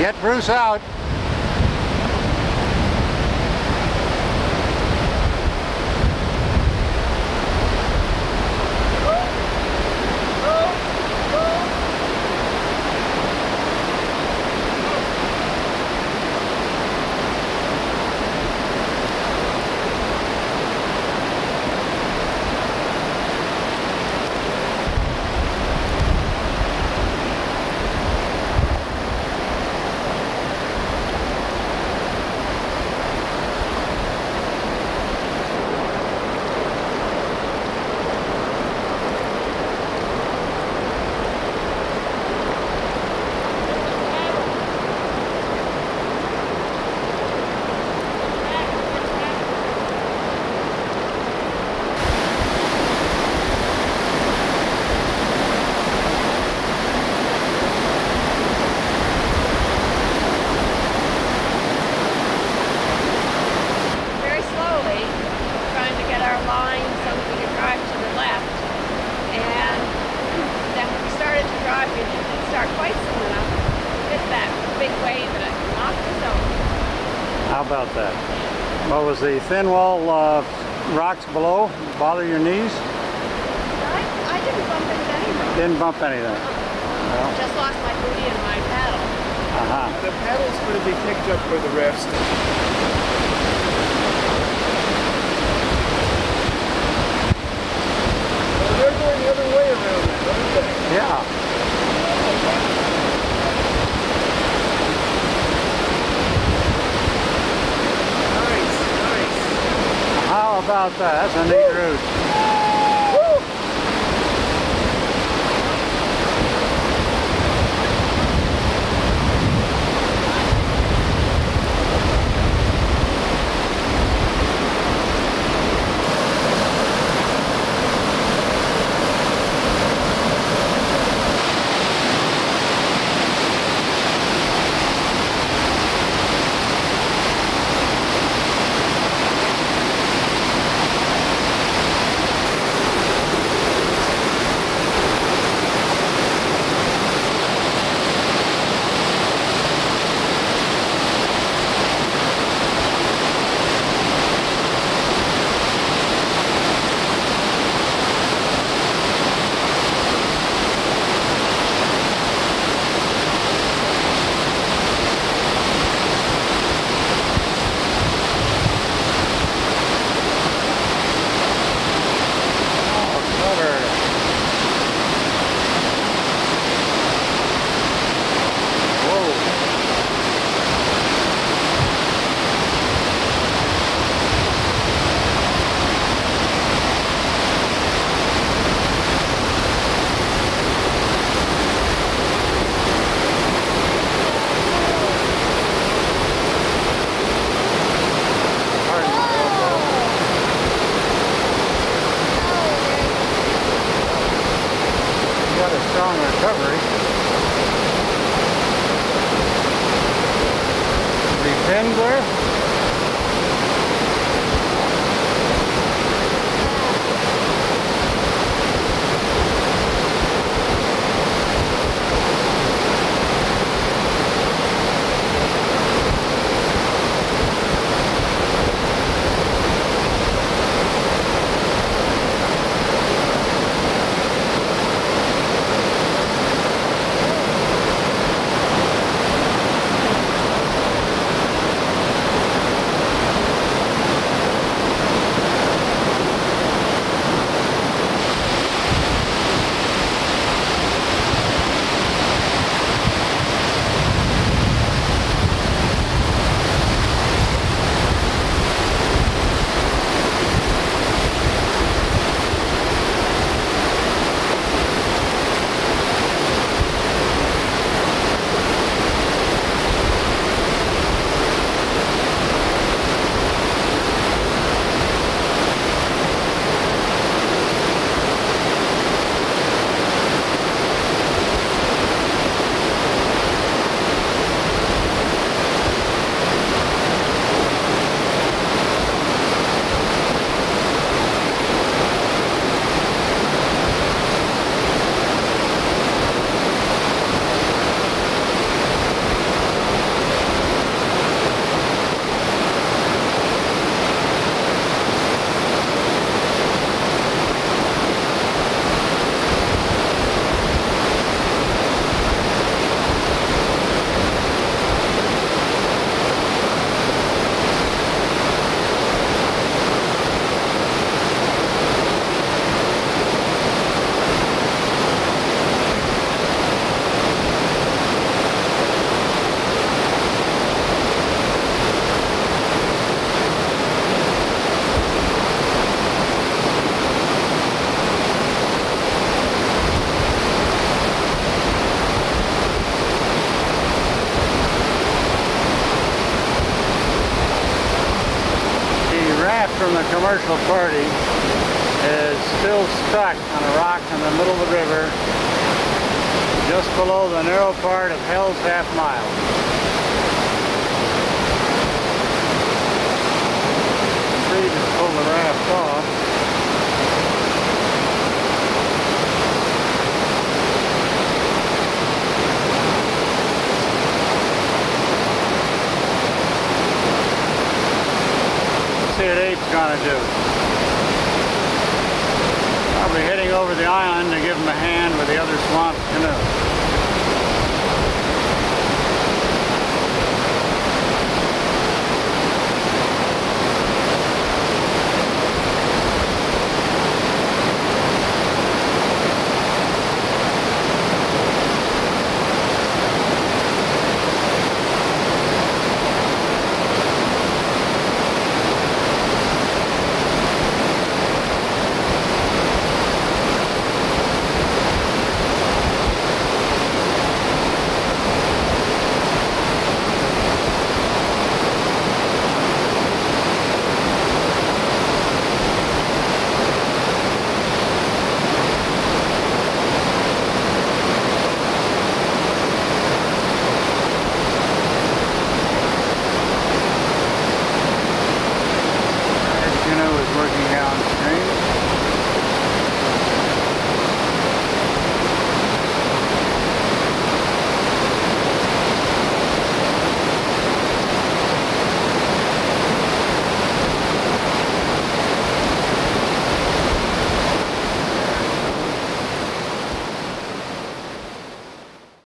Get Bruce out. How about that? What was the thin wall rocks below? Bother your knees? I didn't bump into anything. Didn't bump anything? No. Just lost my booty and my paddle. The paddle's going to be picked up for the rest. Well, they're going the other way around that, aren't they? Yeah. How about that? That's a neat route. from the commercial party is still stuck on a rock in the middle of the river, just below the narrow part of Hell's Half Mile. Free to pull the raft off. See what Abe's gonna do. I'll be heading over the island to give him a hand with the other swamp canoe.